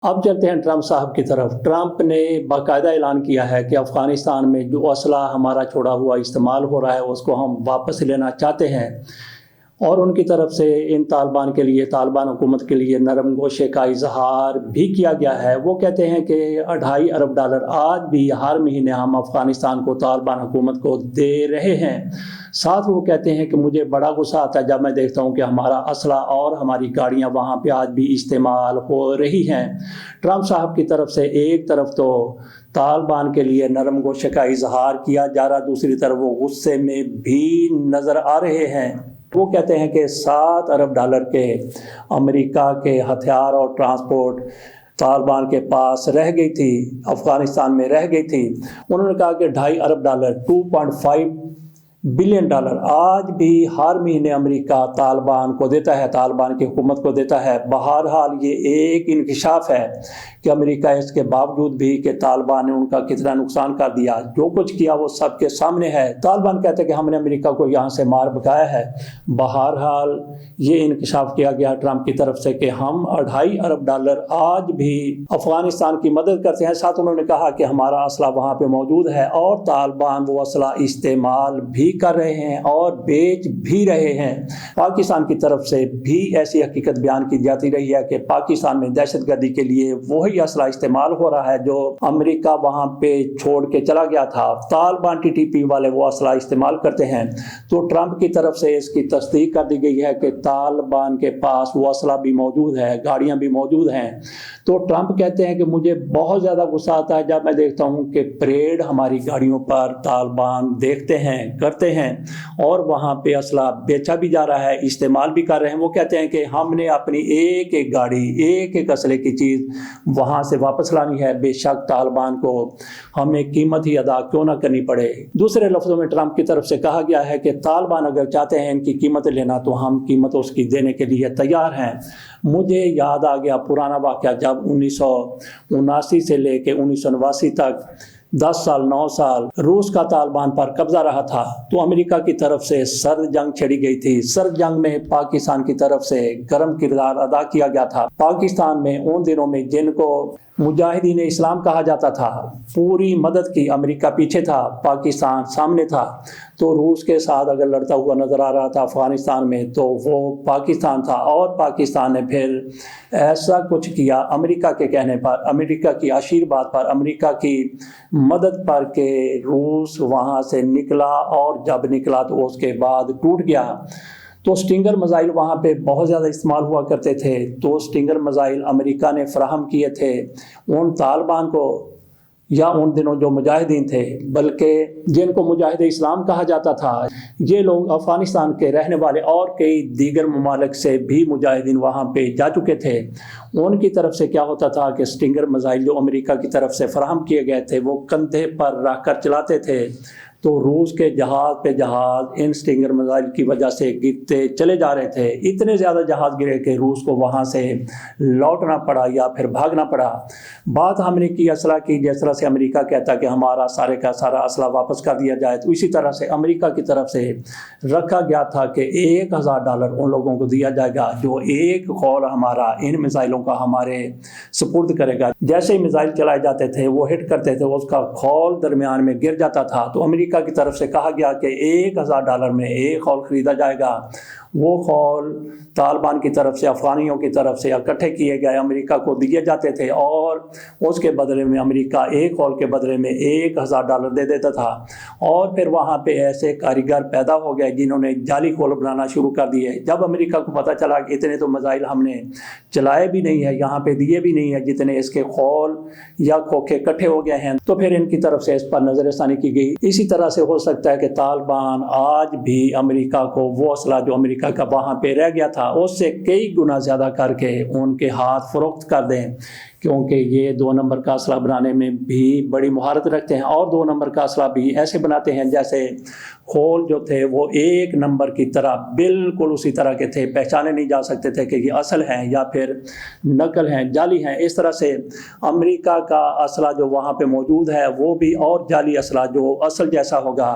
अब चलते हैं ट्रंप साहब की तरफ। ट्रंप ने बाकायदा ऐलान किया है कि अफ़गानिस्तान में जो असला हमारा छोड़ा हुआ इस्तेमाल हो रहा है उसको हम वापस लेना चाहते हैं, और उनकी तरफ से इन तालिबान के लिए, तालिबान हुकूमत के लिए नरम गोशे का इजहार भी किया गया है। वो कहते हैं कि $2.5 अरब आज भी हर महीने हम अफ़गानिस्तान को, तालिबान हुकूमत को दे रहे हैं। साथ वो कहते हैं कि मुझे बड़ा गुस्सा आता है जब मैं देखता हूँ कि हमारा असला और हमारी गाड़ियाँ वहाँ पे आज भी इस्तेमाल हो रही हैं। ट्रंप साहब की तरफ से एक तरफ तो तालिबान के लिए नरम गोशे का इजहार किया जा रहा, दूसरी तरफ वो गुस्से में भी नज़र आ रहे हैं। वो कहते हैं कि $7 अरब के अमेरिका के हथियार और ट्रांसपोर्ट तालिबान के पास रह गई थी, अफ़गानिस्तान में रह गई थी। उन्होंने कहा कि $2.5 अरब $2.5 बिलियन आज भी हर महीने अमेरिका तालिबान को देता है, तालिबान की हुकूमत को देता है। बहरहाल ये एक इंकशाफ है कि अमेरिका इसके बावजूद भी कि तालिबान ने उनका कितना नुकसान कर दिया, जो कुछ किया वो सबके सामने है। तालिबान कहते हैं कि हमने अमेरिका को यहाँ से मार भगाया है। बहरहाल ये इंकशाफ किया गया ट्रंप की तरफ से कि हम $2.5 अरब आज भी अफ़गानिस्तान की मदद करते हैं। साथ उन्होंने कहा कि हमारा असला वहाँ पे मौजूद है और तालिबान वो असला इस्तेमाल भी कर रहे हैं और बेच भी रहे हैं। पाकिस्तान की तरफ से भी ऐसी हकीकत बयान की जाती रही है कि पाकिस्तान में दहशतगर्दी के लिए वही असला इस्तेमाल हो रहा है जो अमेरिका वहां पे छोड़ के चला गया था। तालिबान TTP वाले वो असला इस्तेमाल करते हैं। तो ट्रंप की तरफ से इसकी तस्दीक कर दी गई है कि तालिबान के पास वो असला भी मौजूद है, गाड़ियां भी मौजूद हैं। तो ट्रंप कहते हैं कि मुझे बहुत ज़्यादा गुस्सा आता है जब मैं देखता हूं कि परेड हमारी गाड़ियों पर तालिबान देखते हैं, करते हैं, और वहाँ पे असला बेचा भी जा रहा है, इस्तेमाल भी कर रहे हैं। वो कहते हैं कि हमने अपनी एक एक गाड़ी, एक एक असले की चीज़ वहाँ से वापस लानी है, बेशक तालिबान को हमें कीमत ही अदा क्यों ना करनी पड़े। दूसरे लफ्ज़ों में ट्रंप की तरफ से कहा गया है कि तालिबान अगर चाहते हैं इनकी कीमत लेना तो हम कीमत उसकी देने के लिए तैयार हैं। मुझे याद आ गया पुराना वाक़या, जब 1979 से लेके 1989 तक 10 साल 9 साल रूस का तालिबान पर कब्जा रहा था, तो अमेरिका की तरफ से सर्द जंग छेड़ी गई थी। सर्द जंग में पाकिस्तान की तरफ से गर्म किरदार अदा किया गया था। पाकिस्तान में उन दिनों में जिनको मुजाहिदीन इस्लाम कहा जाता था, पूरी मदद की, अमेरिका पीछे था, पाकिस्तान सामने था। तो रूस के साथ अगर लड़ता हुआ नज़र आ रहा था अफ़गानिस्तान में तो वो पाकिस्तान था, और पाकिस्तान ने फिर ऐसा कुछ किया अमेरिका के कहने पर, अमेरिका की आशीर्वाद पर, अमेरिका की मदद पर कि रूस वहाँ से निकला, और जब निकला तो उसके बाद टूट गया। तो स्टिंगर मिसाइल वहाँ पे बहुत ज़्यादा इस्तेमाल हुआ करते थे। तो स्टिंगर मिसाइल अमेरिका ने फराहम किए थे उन तालिबान को, या उन दिनों जो मुजाहिदीन थे, बल्कि जिनको मुजाहिद इस्लाम कहा जाता था, ये लोग अफ़गानिस्तान के रहने वाले और कई दीगर ममालिक से भी मुजाहिदीन वहाँ पे जा चुके थे। उनकी तरफ से क्या होता था कि स्टिंगर मिसाइल जो अमेरिका की तरफ से फराहम किए गए थे वो कंधे पर रख कर चलाते थे। तो रूस के जहाज़ पे जहाज़ इन स्टिंगर मिसाइल की वजह से गिरते चले जा रहे थे। इतने ज़्यादा जहाज़ गिरे कि रूस को वहाँ से लौटना पड़ा या फिर भागना पड़ा। बात हमने की असला की, जिस तरह से अमेरिका कहता कि हमारा सारे का सारा असला वापस कर दिया जाए, तो इसी तरह से अमेरिका की तरफ से रखा गया था कि $1000 उन लोगों को दिया जाएगा जो एक कॉल हमारा इन मिसाइलों का हमारे सुपुर्द करेगा। जैसे ही मिसाइल चलाए जाते थे वो हिट करते थे, उसका कॉल दरमियान में गिर जाता था। तो अमेरिका की तरफ से कहा गया कि $1000 में एक कॉल खरीदा जाएगा। वो कॉल तालिबान की तरफ से, अफ़गानियों की तरफ से इकट्ठे किए गए अमेरिका को दिए जाते थे, और उसके बदले में अमेरिका एक कॉल के बदले में $1000 दे देता था। और फिर वहाँ पे ऐसे कारीगर पैदा हो गए जिन्होंने जाली कॉल बनाना शुरू कर दिए। जब अमेरिका को पता चला कि इतने तो मिसाइल हमने चलाए भी नहीं है, यहाँ पे दिए भी नहीं है जितने इसके कॉल या खोखे इकट्ठे हो गए हैं, तो फिर इनकी तरफ से इस पर नज़रसानी की गई। इसी तरह से हो सकता है कि तालिबान आज भी अमेरिका को वो असला जो अमेरिका का वहाँ पे रह गया था उससे कई गुना ज़्यादा करके उनके हाथ फरोख्त कर दें, क्योंकि ये 2 नंबर का असला बनाने में भी बड़ी महारत रखते हैं, और 2 नंबर का असला भी ऐसे बनाते हैं जैसे खोल जो थे वो 1 नंबर की तरह बिल्कुल उसी तरह के थे, पहचाने नहीं जा सकते थे कि ये असल हैं या फिर नकल हैं, जाली हैं। इस तरह से अमेरिका का असला जो वहाँ पे मौजूद है वो भी, और जाली असला जो असल जैसा होगा,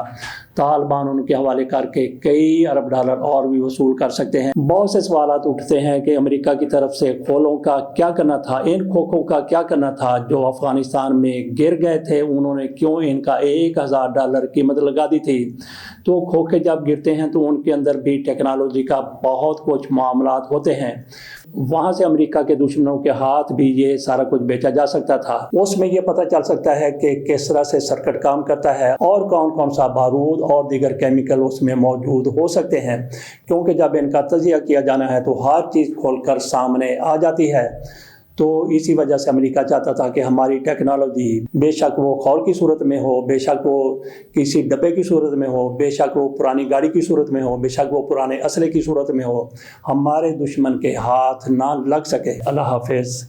तालिबान उनके हवाले करके कई अरब डॉलर और भी वसूल कर सकते हैं। बहुत से सवाल उठते हैं कि अमेरिका की तरफ से खोलों का क्या करना था, इन खोखों ملکوں کا کیا کرنا تھا جو افغانستان میں گر گئے تھے، انہوں نے کیوں ان کا $1000 قیمت لگا دی تھی؟ تو کھوکھے جب گرتے ہیں تو ان کے اندر بھی ٹیکنالوجی کا بہت کچھ معاملات ہوتے ہیں، وہاں سے امریکہ کے دشمنوں کے ہاتھ بھی یہ سارا کچھ بیچا جا سکتا تھا۔ اس میں یہ پتہ چل سکتا ہے کہ کس طرح سے سرکٹ کام کرتا ہے اور کون کون سا بارود اور دیگر کیمیکل اس میں موجود ہو سکتے ہیں، کیونکہ جب ان کا تجزیہ کیا جانا ہے تو ہر چیز کھول کر سامنے آ جاتی ہے۔ تو اسی وجہ سے امریکہ چاہتا تھا کہ ہماری ٹیکنالوجی، بے شک وہ خول کی صورت میں ہو، بے شک وہ کسی ڈبے کی صورت میں ہو، بے شک وہ پرانی گاڑی کی صورت میں ہو، بے شک وہ پرانے اسلحے کی صورت میں ہو، ہمارے دشمن کے ہاتھ نہ لگ سکے۔ اللہ حافظ۔